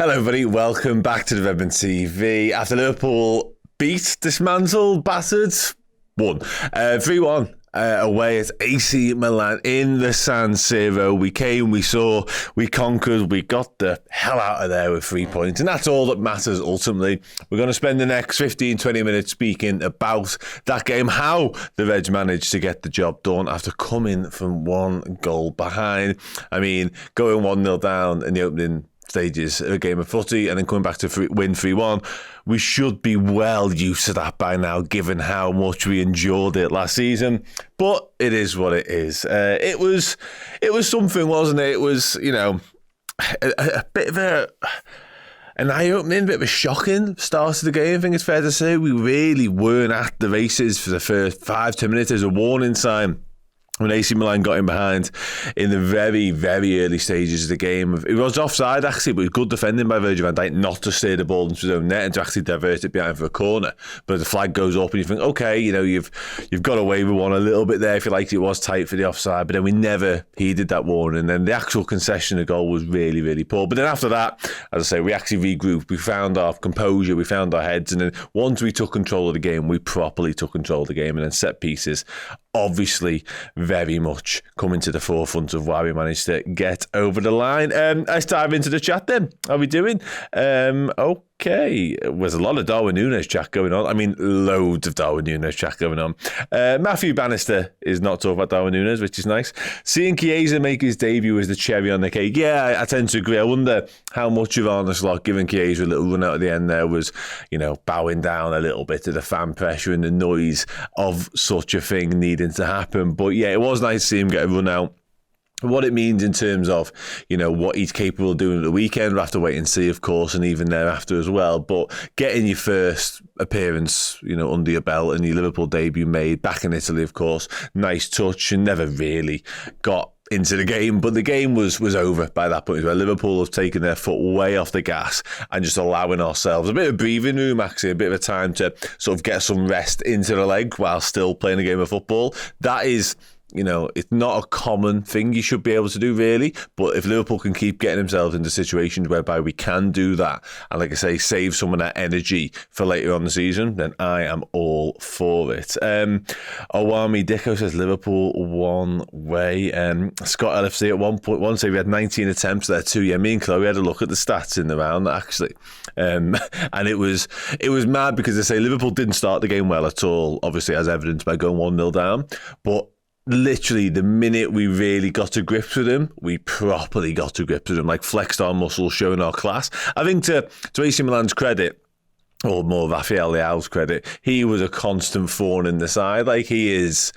Hello everybody, welcome back to the Redmen TV. After Liverpool dismantled, battered, won 3-1 away at AC Milan in the San Siro. We came, we saw, we conquered, we got the hell out of there with 3 points, and that's all that matters ultimately. We're going to spend the next 15-20 minutes speaking about that game, how the Reds managed to get the job done after coming from 1 goal behind. I mean, going 1-0 down in the opening stages of a game of footy and then coming back to win 3-1, we should be well used to that by now, given how much we endured it last season. But it is what it is. It was something, wasn't it? It was, you know, a bit of an eye-opening, bit of a shocking start to the game, I think it's fair to say. We really weren't at the races for the first 5-10 minutes. There's a warning sign when AC Milan got in behind in the very, very early stages of the game. It was offside, actually, but it was good defending by Virgil van Dijk not to steer the ball into his own net and to actually divert it behind for a corner. But the flag goes up and you think, okay, you know, you've got away with one a little bit there if you liked. It was tight for the offside, but then we never heeded that warning. And then the actual concession of goal was really, really poor. But then after that, as I say, we actually regrouped. We found our composure, we found our heads. And then once we took control of the game, we properly took control of the game. And then set pieces, obviously very much coming to the forefront of why we managed to get over the line. Let's dive into the chat then. How are we doing? Okay. There's a lot of Darwin N&uacute chat going on. I mean, loads of Darwin N&uacute chat going on. Matthew Bannister is not talking about Darwin N&uacute, which is nice. Seeing Chiesa make his debut as the cherry on the cake. Yeah, I tend to agree. I wonder how much of Arne Slot giving Chiesa a little run out at the end there was, you know, bowing down a little bit to the fan pressure and the noise of such a thing needing to happen. But yeah, it was nice to see him get a run out. What it means in terms of, you know, what he's capable of doing at the weekend, we'll have to wait and see, of course, and even thereafter as well. But getting your first appearance, you know, under your belt and your Liverpool debut made back in Italy, of course, nice touch, and never really got into the game, but the game was over by that point as well. Liverpool have taken their foot way off the gas and just allowing ourselves a bit of breathing room, actually, a bit of a time to sort of get some rest into the leg while still playing a game of football. That is, you know, it's not a common thing you should be able to do, really. But if Liverpool can keep getting themselves into situations whereby we can do that, and like I say, save some of that energy for later on the season, then I am all for it. Owami Dicko says Liverpool one way. Scott LFC at 1.1 say we had 19 attempts there too. Yeah, me and Chloe had a look at the stats in the round, actually. And it was mad because they say Liverpool didn't start the game well at all, obviously as evidenced by going 1-0 down. But literally, the minute we really got to grips with him, we properly got to grips with him, like flexed our muscles, showing our class. I think to AC Milan's credit, or more Rafael Le&atilde's credit, he was a constant thorn in the side. Like, he's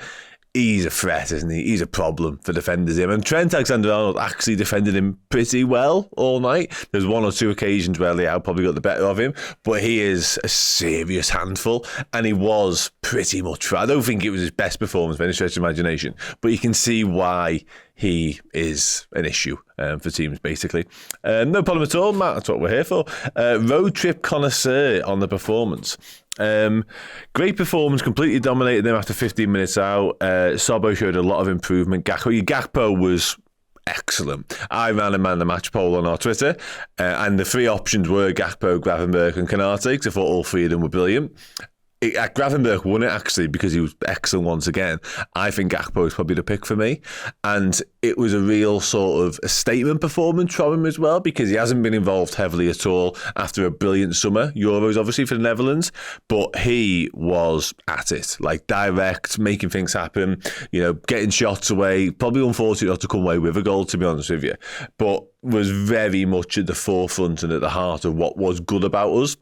a threat, isn't he? He's a problem for defenders. And Trent Alexander-Arnold actually defended him pretty well all night. There's 1 or 2 occasions where Le&atilde probably got the better of him, but he is a serious handful, and he was pretty much. I don't think it was his best performance by any stretch of imagination, but you can see why he is an issue for teams, basically. No problem at all, Matt. That's what we're here for. Road trip connoisseur on the performance. Great performance, completely dominated them after 15 minutes out. Sobo showed a lot of improvement. Gakpo was excellent. I ran a man of the match poll on our Twitter, and the 3 options were Gakpo, Gravenberch and Canate, because I thought all 3 of them were brilliant. Gravenberch won it, actually, because he was excellent once again. I think Gakpo is probably the pick for me. And it was a real sort of a statement performance from him as well, because he hasn't been involved heavily at all after a brilliant summer. Euros, obviously, for the Netherlands. But he was at it, like direct, making things happen, you know, getting shots away. Probably unfortunate not to come away with a goal, to be honest with you. But was very much at the forefront and at the heart of what was good about us.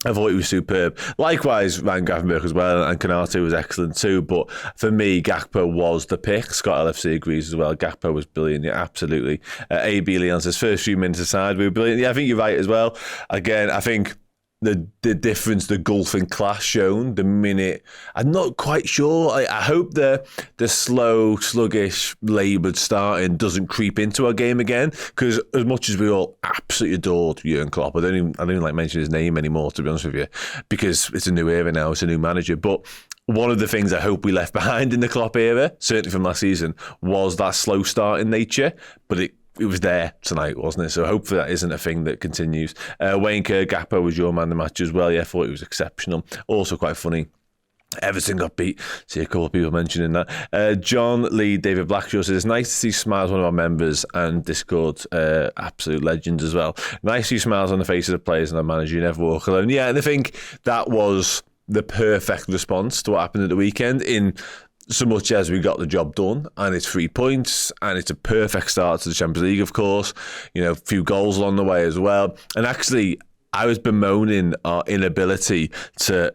I thought he was superb. Likewise, Ryan Gravenberch as well, and Canate was excellent too. But for me, Gakpo was the pick. Scott LFC agrees as well. Gakpo was brilliant, yeah, absolutely. AB Leon says, first few minutes aside, we were brilliant. Yeah, I think you're right as well. Again, I think the difference, the gulfing class shown the minute. I'm not quite sure. I hope the slow, sluggish, laboured starting doesn't creep into our game again, because as much as we all absolutely adored Jurgen Klopp, I don't even like mentioning his name anymore, to be honest with you, because it's a new era now, it's a new manager. But one of the things I hope we left behind in the Klopp era, certainly from last season, was that slow start in nature, but it it was there tonight, wasn't it? So hopefully that isn't a thing that continues. Wayne Kerr, Gakpo was your man of the match as well. Yeah, I thought he was exceptional. Also quite funny. Everton got beat. See a couple of people mentioning that. John Lee, David Blackshaw says, nice to see smiles, one of our members and Discord absolute legends as well. Nice to see smiles on the faces of players and our manager. You never walk alone. Yeah, and I think that was the perfect response to what happened at the weekend, in so much as we got the job done, and it's 3 points, and it's a perfect start to the Champions League, of course. You know, a few goals along the way as well. And actually, I was bemoaning our inability to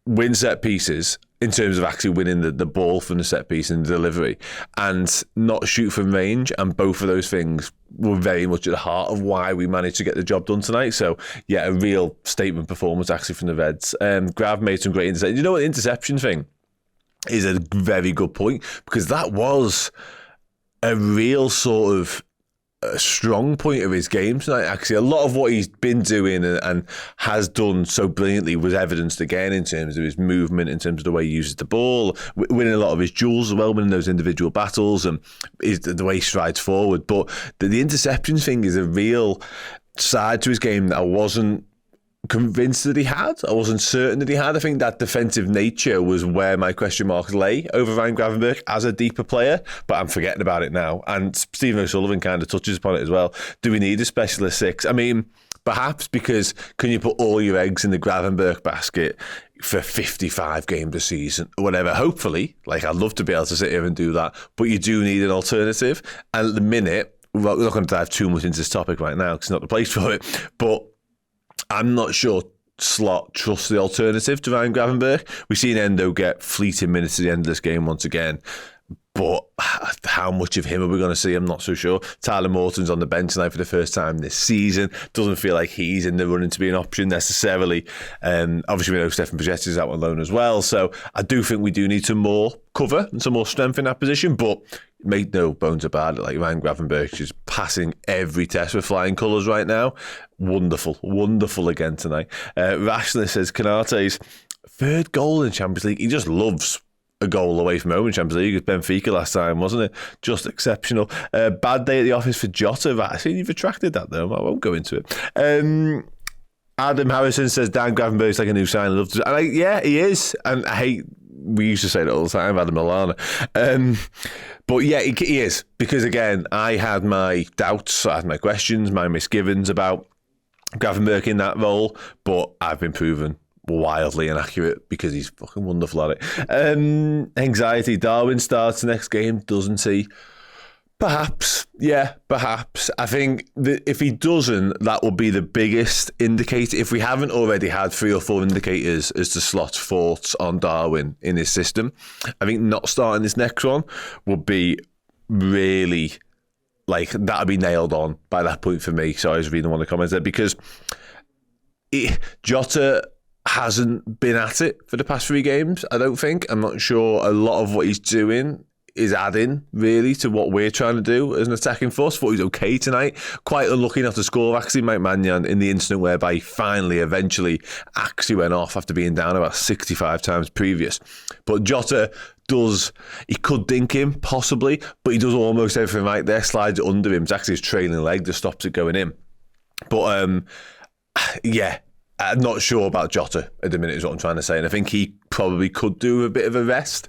win set pieces in terms of actually winning the ball from the set piece and delivery, and not shoot from range. And both of those things were very much at the heart of why we managed to get the job done tonight. So, yeah, a real statement performance actually from the Reds. Grav made some great interceptions. You know what, the interception thing is a very good point, because that was a real sort of a strong point of his game tonight. Actually, a lot of what he's been doing and has done so brilliantly was evidenced again in terms of his movement, in terms of the way he uses the ball, winning a lot of his duels as well, winning those individual battles, and the way he strides forward. But the interception thing is a real side to his game that I wasn't convinced that he had. I wasn't certain that he had. I think that defensive nature was where my question marks lay over Ryan Gravenberch as a deeper player, but I'm forgetting about it now. And Stephen O'Sullivan kind of touches upon it as well. Do we need a specialist six? I mean, perhaps, because can you put all your eggs in the Gravenberch basket for 55 games a season or whatever? Hopefully, like, I'd love to be able to sit here and do that, but you do need an alternative. And at the minute, we're not going to dive too much into this topic right now because it's not the place for it, but I'm not sure Slot trusts the alternative to Ryan Gravenberch. We've seen Endo get fleeting minutes at the end of this game once again, but how much of him are we going to see? I'm not so sure. Tyler Morton's on the bench tonight for the first time this season. Doesn't feel like he's in the running to be an option necessarily. Obviously, we know Stefan Pagetti's out on loan as well, so I do think we do need some more cover and some more strength in that position, but make no bones about it, like, Ryan Gravenberch is passing every test with flying colours right now. Wonderful again tonight. Rashler says Canate's third goal in the Champions League. He just loves a goal away from home in Champions League. It was Benfica last time, wasn't it? Just exceptional. Bad day at the office for Jota. I see you've retracted that though. I won't go into it. Adam Harrison says Dan Gravenberch's like a new sign. Yeah, he is. And I hate, we used to say that all the time, Adam Milana. But yeah, he is. Because again, I had my doubts, I had my questions, my misgivings about Gravenberch in that role, but I've been proven wildly inaccurate because he's fucking wonderful at it. Anxiety, Darwin starts the next game, doesn't he? Perhaps. Yeah, perhaps. I think that if he doesn't, that will be the biggest indicator. If we haven't already had 3 or 4 indicators as to Slot's thoughts on Darwin in his system, I think not starting this next one would be really, like, that would be nailed on by that point for me. So I was reading one of the comments there, because Jota hasn't been at it for the past 3 games, I don't think. I'm not sure a lot of what he's doing is adding really to what we're trying to do as an attacking force. Thought he was okay tonight. Quite unlucky not to score, actually, Mike Mannion, in the incident whereby he finally, eventually, actually went off after being down about 65 times previous. But Jota does, he could dink him, possibly, but he does almost everything right there, slides it under him. It's actually his trailing leg that stops it going in. But, yeah, I'm not sure about Jota at the minute is what I'm trying to say. And I think he probably could do a bit of a rest,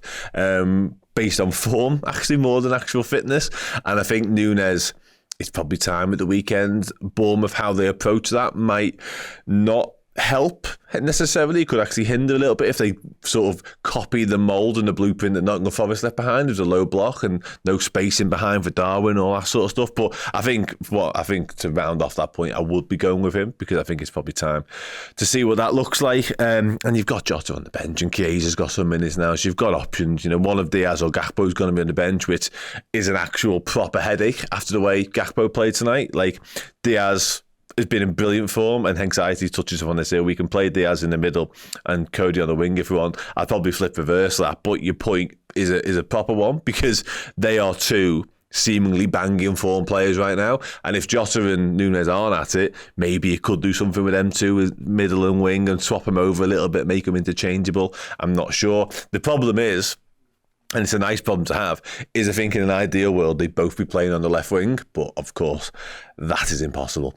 based on form, actually, more than actual fitness. And I think Núñez, it's probably time at the weekend. Bournemouth, how they approach that might not help necessarily. It could actually hinder a little bit if they sort of copy the mould and the blueprint that Nottingham Forest left behind. There's a low block and no spacing behind for Darwin, all that sort of stuff. But I think to round off that point, I would be going with him, because I think it's probably time to see what that looks like. And you've got Jota on the bench, and Chiesa's got some minutes now, so you've got options. You know, one of Diaz or Gakpo's going to be on the bench, which is an actual proper headache after the way Gakpo played tonight. Like, Diaz has been in brilliant form, and Anxiety touches on this here. We can play Diaz in the middle and Cody on the wing if we want. I'd probably flip reverse that, but your point is a proper one, because they are 2 seemingly banging form players right now, and if Jota and Núñez aren't at it, maybe you could do something with them 2 as middle and wing and swap them over a little bit, make them interchangeable. I'm not sure. The problem is, and it's a nice problem to have, is I think in an ideal world they'd both be playing on the left wing, but of course that is impossible.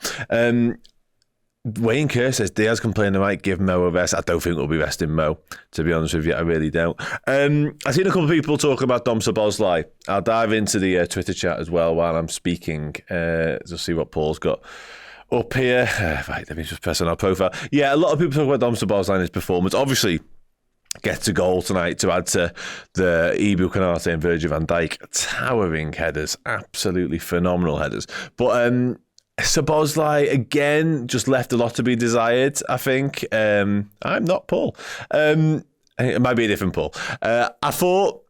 Wayne Kerr says Diaz can play on the right, give Mo a rest. I don't think we'll be resting Mo, to be honest with you. I really don't. I've seen a couple of people talk about Dom Szoboszlai. I'll dive into the Twitter chat as well while I'm speaking. Just see what Paul's got up here. Right, let me just press on our profile. Yeah, a lot of people talk about Dom Szoboszlai and his performance. Obviously, gets a goal tonight to add to the Ibu Konate and Virgil van Dijk. Towering headers. Absolutely phenomenal headers. But Szoboszlai, again, just left a lot to be desired, I think. I'm not Paul. It might be a different Paul. I thought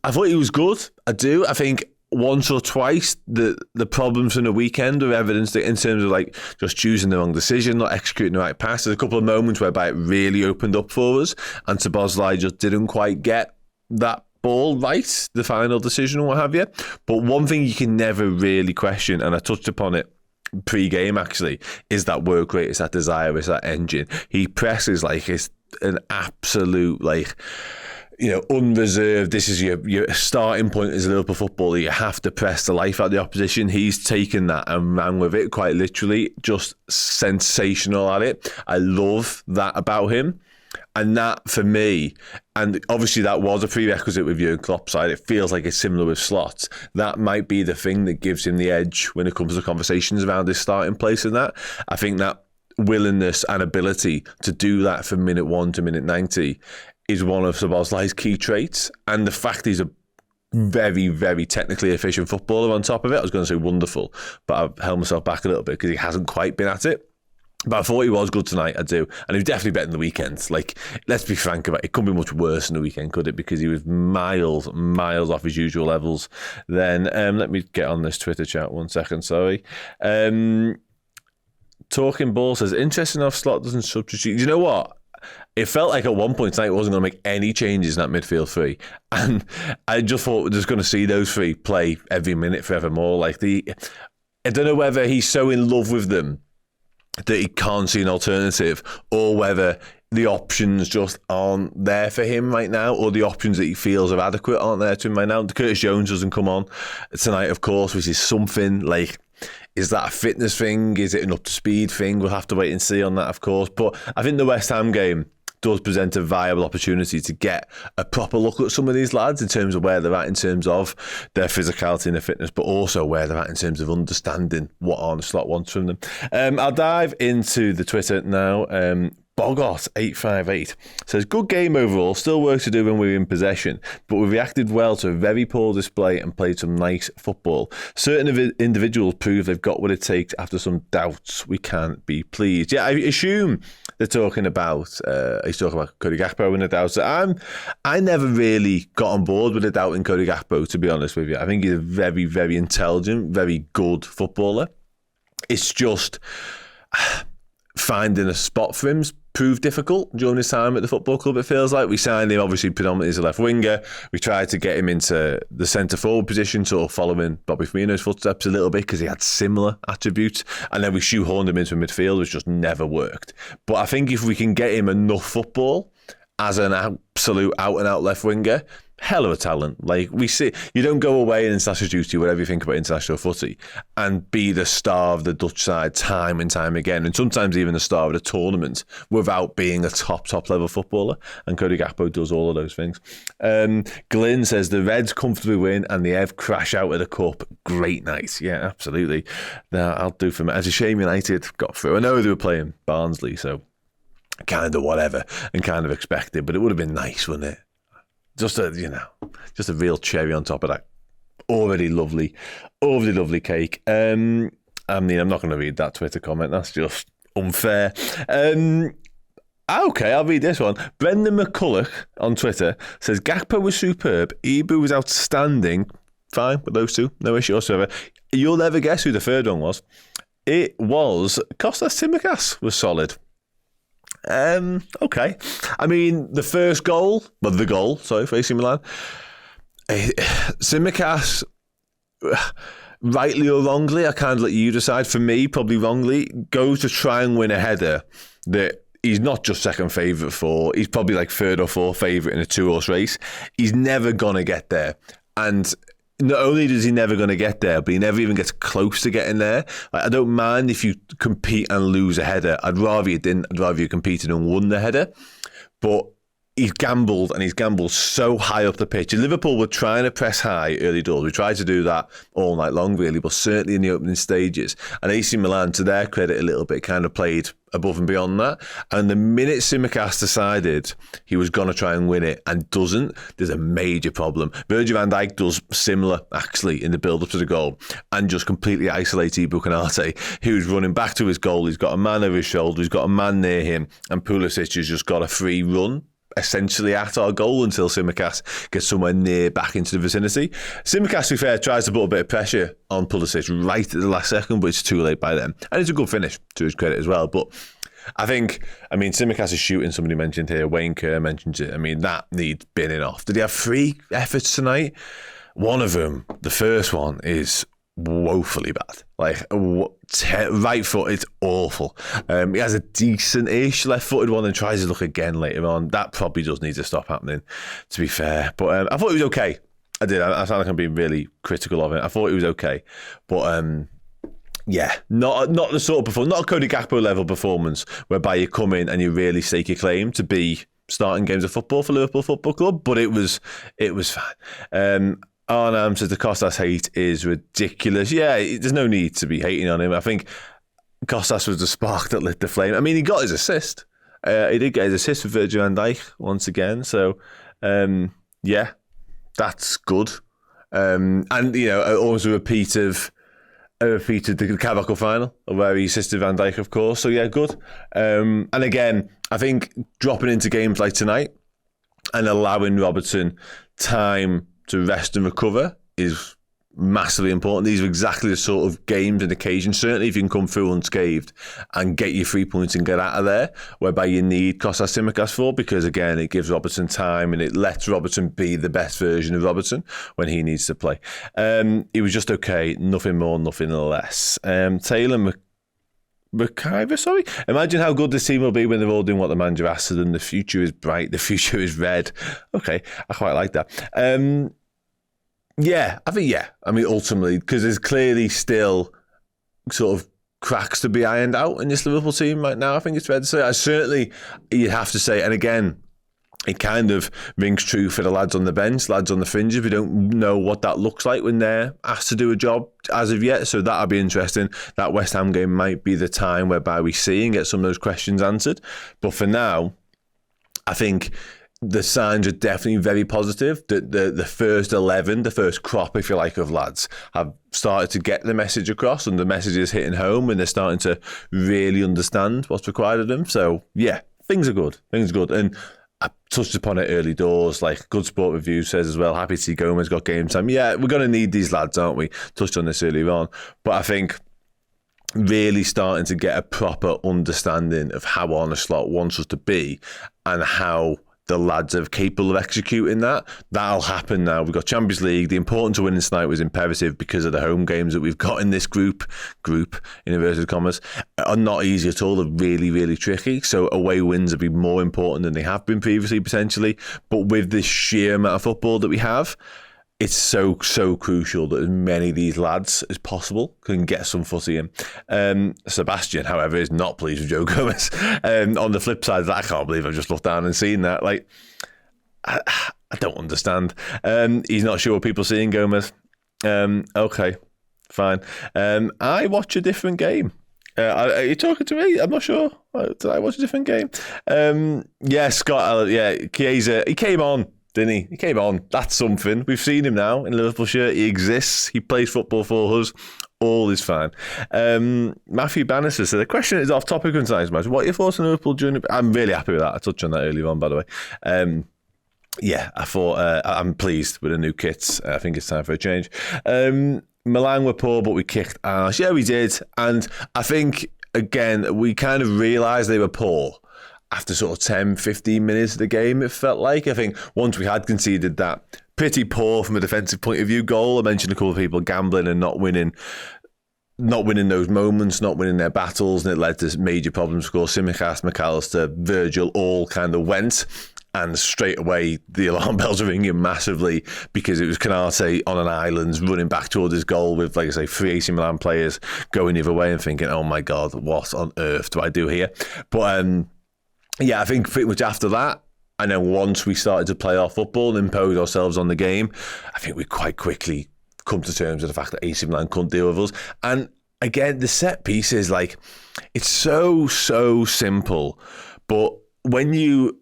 he was good. I do. I think once or twice the problems from the weekend are evidenced in terms of like just choosing the wrong decision, not executing the right pass. There's a couple of moments whereby it really opened up for us, and Szoboszlai just didn't quite get that ball right, the final decision or what have you. But one thing you can never really question, and I touched upon it pre-game actually, is that work rate, is that desire, is that engine. He presses like it's an absolute like, you know, unreserved. This is your starting point as a Liverpool footballer. You have to press the life out of the opposition. He's taken that and ran with it quite literally. Just sensational at it. I love that about him. And that, for me, and obviously that was a prerequisite with Jurgen Klopp's side. It feels like it's similar with Slot. That might be the thing that gives him the edge when it comes to conversations around his starting place and that. I think that willingness and ability to do that from minute 1 to minute 90 is one of Szoboszlai's key traits. And the fact he's a very, very technically efficient footballer on top of it, I was going to say wonderful, but I've held myself back a little bit because he hasn't quite been at it. But I thought he was good tonight, I do. And he was definitely better than the weekend. Like, let's be frank about it. It couldn't be much worse than the weekend, could it? Because he was miles off his usual levels. Then, let me get on this Twitter chat 1 second, sorry. Talking Ball says, interesting enough, Slot doesn't substitute. You know what? It felt like at one point tonight it wasn't going to make any changes in that midfield three. And I just thought we're just going to see those three play every minute forevermore. Like, I don't know whether he's so in love with them that he can't see an alternative, or whether the options just aren't there for him right now, or the options that he feels are adequate aren't there to him right now. Curtis Jones doesn't come on tonight, of course, which is something. Like, is that a fitness thing? Is it an up-to-speed thing? We'll have to wait and see on that, of course. But I think the West Ham game does present a viable opportunity to get a proper look at some of these lads in terms of where they're at in terms of their physicality and their fitness, but also where they're at in terms of understanding what Arne Slot wants from them. I'll dive into the Twitter now. Bogot858 says, good game overall, still work to do when we were in possession, but we reacted well to a very poor display and played some nice football. Certain individuals prove they've got what it takes after some doubts. We can't be pleased. Yeah, I assume they're talking about, he's talking about Cody Gakpo and the doubts. I never really got on board with the doubt in Cody Gakpo, to be honest with you. I think he's a very, very intelligent, very good footballer. It's just finding a spot for him's proved difficult during his time at the football club, it feels like. We signed him obviously predominantly as a left winger. We tried to get him into the centre forward position, sort of following Bobby Firmino's footsteps a little bit because he had similar attributes, and then we shoehorned him into midfield, which just never worked. But I think if we can get him enough football as an absolute out-and-out left winger, hell of a talent. Like, we see, you don't go away in international duty, whatever you think about international footy, and be the star of the Dutch side time and time again, and sometimes even the star of the tournament, without being a top level footballer. And Cody Gakpo does all of those things. Glyn says, the Reds comfortably win and the Ev crash out of the cup. Great night. Yeah, absolutely. I'll do for me. It's a shame United got through. I know they were playing Barnsley, so kind of whatever, and kind of expected, but it would have been nice, wouldn't it? Just a real cherry on top of that already lovely cake. I mean, I'm not going to read that Twitter comment. That's just unfair. Okay, I'll read this one. Brendan McCulloch on Twitter says, Gakpo was superb. Ibu was outstanding. Fine with those two. No issue whatsoever. You'll never guess who the third one was. It was Kostas Tsimikas was solid. Okay. I mean, the goal for AC Milan. Tsimikas, rightly or wrongly, I can't let you decide. For me, probably wrongly, goes to try and win a header that he's not just second favourite for, he's probably like third or fourth favourite in a 2-horse race. He's never going to get there. And not only does he never going to get there, but he never even gets close to getting there. Like, I don't mind if you compete and lose a header. I'd rather you didn't. I'd rather you competed and won the header. But he's gambled, and he's gambled so high up the pitch. And Liverpool were trying to press high early doors. We tried to do that all night long, really, but certainly in the opening stages. And AC Milan, to their credit a little bit, kind of played above and beyond that. And the minute Tsimikas decided he was going to try and win it and doesn't, there's a major problem. Virgil van Dijk does similar, actually, in the build-up to the goal and just completely isolates Ibou Konate, who's running back to his goal. He's got a man over his shoulder. He's got a man near him. And Pulisic has just got a free run essentially at our goal until Tsimikas gets somewhere near back into the vicinity. Tsimikas, to be fair, tries to put a bit of pressure on Pulisic right at the last second, but it's too late by then. And it's a good finish, to his credit as well. But I think, Tsimikas is shooting, somebody mentioned here, Wayne Kerr mentioned it. that needs binning off. Did he have 3 efforts tonight? One of them, the first one, is woefully bad. Right foot, it's awful. He has a decent-ish left-footed one and tries to look again later on. That probably does need to stop happening, to be fair. But I thought he was okay. I did. I sound like I'm being really critical of it. I thought he was okay. But not the sort of performance, not a Cody Gakpo level performance whereby you come in and you really stake your claim to be starting games of football for Liverpool Football Club. But it was fine. Arnam says the Kostas hate is ridiculous. Yeah, there's no need to be hating on him. I think Kostas was the spark that lit the flame. he got his assist. He did get his assist for Virgil van Dijk once again. So, that's good. Almost a repeat of the Carabao final where he assisted Van Dijk, of course. So, yeah, good. And again, I think dropping into games like tonight and allowing Robertson time to rest and recover is massively important. These are exactly the sort of games and occasions, certainly if you can come through unscathed and get your 3 points and get out of there, whereby you need Kostas Tsimikas for, because again, it gives Robertson time and it lets Robertson be the best version of Robertson when he needs to play. He was just okay, nothing more, nothing less. Taylor McIver, sorry. Imagine how good this team will be when they're all doing what the manager asked of them. The future is bright. The future is red. Okay, I quite like that. Ultimately, because there's clearly still sort of cracks to be ironed out in this Liverpool team right now. I think it's fair to say. You'd have to say, and again, it kind of rings true for the lads on the bench, lads on the fringes. We don't know what that looks like when they're asked to do a job as of yet. So that'll be interesting. That West Ham game might be the time whereby we see and get some of those questions answered. But for now, I think the signs are definitely very positive. The first 11, the first crop, if you like, of lads have started to get the message across, and the message is hitting home, and they're starting to really understand what's required of them. So, yeah, things are good. And I touched upon it early doors, like Good Sport Review says as well, happy to see Gomez got game time. Yeah, we're going to need these lads, aren't we? Touched on this earlier on. But I think really starting to get a proper understanding of how Arne Slot wants us to be and how the lads are capable of executing that. That'll happen now. We've got Champions League. The importance of winning tonight was imperative because of the home games that we've got in this group, in inverted commas, are not easy at all. They're really, really tricky. So away wins will be more important than they have been previously, potentially. But with this sheer amount of football that we have, it's so crucial that as many of these lads as possible can get some footy in. Sebastian, however, is not pleased with Joe Gomez. On the flip side, I can't believe I've just looked down and seen that. I don't understand. He's not sure what people see in Gomez. Okay, fine. I watch a different game. Are you talking to me? I'm not sure. Did I watch a different game? Scott, Chiesa, he came on. Didn't he? He came on. That's something. We've seen him now in Liverpool shirt. He exists. He plays football for us. All is fine. Matthew Bannister said, the question is off topic on tonight's match. What are your thoughts on Liverpool during the... I'm really happy with that. I touched on that earlier on, by the way. I thought I'm pleased with the new kits. I think it's time for a change. Milan were poor, but we kicked ass. Yeah, we did. And I think, again, we kind of realised they were poor after sort of 10, 15 minutes of the game, it felt like. I think once we had conceded that pretty poor from a defensive point of view goal, I mentioned a couple of people gambling and not winning. not winning those moments, not winning their battles, and it led to major problems. Of course, Tsimikas, McAllister, Virgil all kind of went. And straight away, the alarm bells are ringing massively because it was Canate on an island running back towards his goal with, like I say, 3 AC Milan players going the other way and thinking, oh my God, what on earth do I do here? But yeah, I think pretty much after that, and then once we started to play our football and impose ourselves on the game, I think we quite quickly come to terms with the fact that AC Milan couldn't deal with us. And again, the set pieces, like, it's so simple. But when you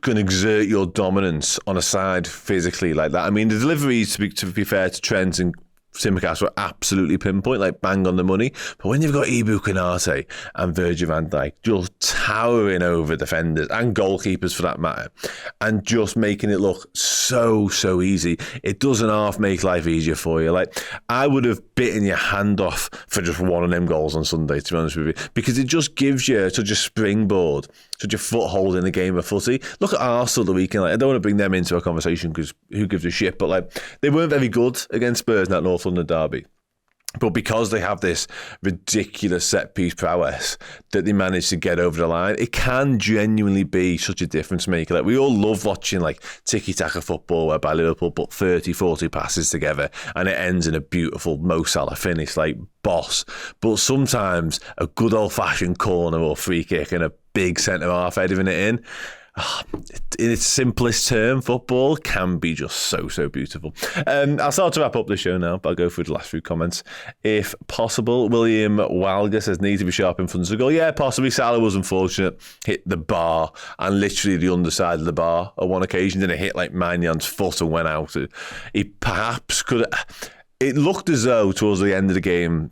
can exert your dominance on a side physically like that. I mean, the deliveries, to be fair to Trent and Tsimikas, were absolutely pinpoint, like bang on the money. But when you've got Ibu Konate and Virgil van Dijk just towering over defenders and goalkeepers for that matter, and just making it look so easy, it doesn't half make life easier for you. Like, I would have bitten your hand off for just one of them goals on Sunday, to be honest with you, because it just gives you such a springboard, such a foothold in the game of footy. Look at Arsenal the weekend. Like, I don't want to bring them into a conversation because who gives a shit, but like, they weren't very good against Spurs in that North London derby. But because they have this ridiculous set-piece prowess that they manage to get over the line, it can genuinely be such a difference maker. Like, we all love watching like tiki-taka football whereby Liverpool put 30, 40 passes together and it ends in a beautiful Mo Salah finish, like boss. But sometimes a good old-fashioned corner or free kick and a big centre-half heading it in its simplest term, football can be just so beautiful. I'll start to wrap up the show now, but I'll go through the last few comments if possible. William Walger says, need to be sharp in front of the goal. Yeah, possibly. Salah was unfortunate, hit the bar and literally the underside of the bar on one occasion. Then it hit like Maignan foot and went out. He perhaps could. It looked as though towards the end of the game,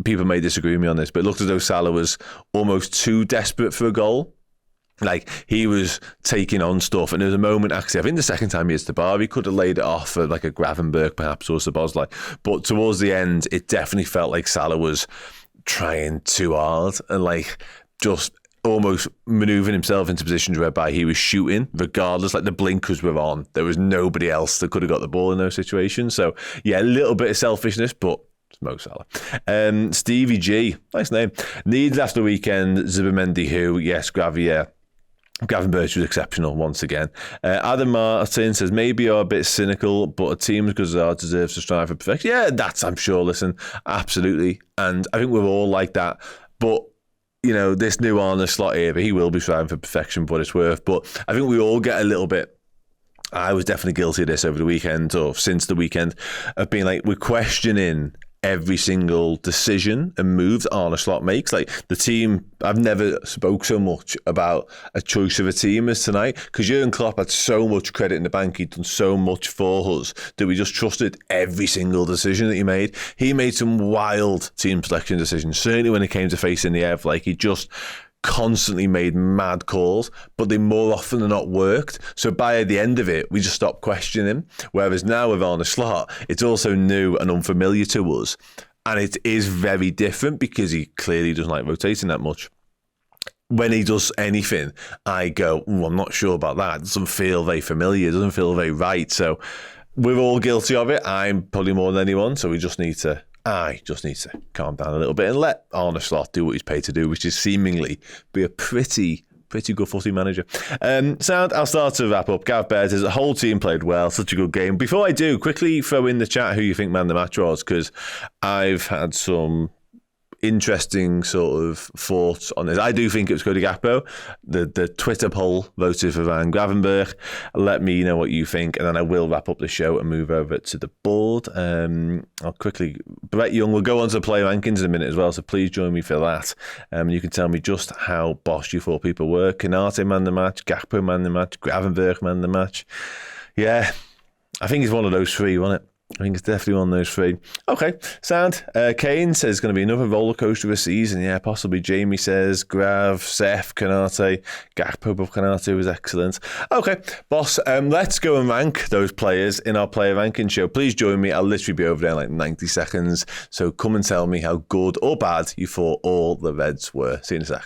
people may disagree with me on this, but it looked as though Salah was almost too desperate for a goal. Like, he was taking on stuff, and there was a moment, actually, I think the second time he hits the bar, he could have laid it off for like a Gravenberch perhaps, or Szoboszlai. But towards the end, it definitely felt like Salah was trying too hard and like just almost manoeuvring himself into positions whereby he was shooting regardless. Like, the blinkers were on. There was nobody else that could have got the ball in those situations. So yeah, a little bit of selfishness, but Mo Salah. Stevie G, nice name. Needs after the weekend. Zubimendi, who, yes, Gravenberch was exceptional once again. Adam Martin says, maybe you're a bit cynical, but a team as good as ours deserves to strive for perfection. Yeah, that's, I'm sure, listen, absolutely. And I think we're all like that. But, you know, this new Arne Slot era, he will be striving for perfection, but it's worth. But I think we all get a little bit, I was definitely guilty of this over the weekend, or since the weekend, of being like, we're questioning every single decision and move that Arne Slot makes. Like, the team, I've never spoke so much about a choice of a team as tonight, because Jurgen Klopp had so much credit in the bank. He'd done so much for us that we just trusted every single decision that he made. He made some wild team selection decisions, certainly when it came to facing the Ev. Like, he just constantly made mad calls, but they more often than not worked. So by the end of it, we just stopped questioning him. Whereas now with Arne Slot, it's also new and unfamiliar to us. And it is very different because he clearly doesn't like rotating that much. When he does anything, I go, I'm not sure about that. It doesn't feel very familiar. It doesn't feel very right. So we're all guilty of it. I'm probably more than anyone. So I just need to calm down a little bit and let Arne Slot do what he's paid to do, which is seemingly be a pretty good footy manager. I'll start to wrap up. Gav Bear says, the whole team played well, such a good game. Before I do, quickly throw in the chat who you think man of the match was, because I've had some interesting sort of thoughts on this. I do think it was Cody Gakpo. The Twitter poll voted for Van Gravenberch. Let me know what you think, and then I will wrap up the show and move over to the board. I'll quickly, Brett Young will go on to player rankings in a minute as well, so please join me for that. You can tell me just how boss you thought people were. Konate man the match, Gakpo man the match, Gravenberch man the match. Yeah, I think it's one of those three, wasn't it? I think it's definitely one of those three. Okay, sound. Kane says it's going to be another roller coaster of a season. Yeah, possibly. Jamie says Grav, Seth, Konate, Gakpo above Konate was excellent. Okay, boss, let's go and rank those players in our player ranking show. Please join me. I'll literally be over there in like 90 seconds. So come and tell me how good or bad you thought all the Reds were. See you in a sec.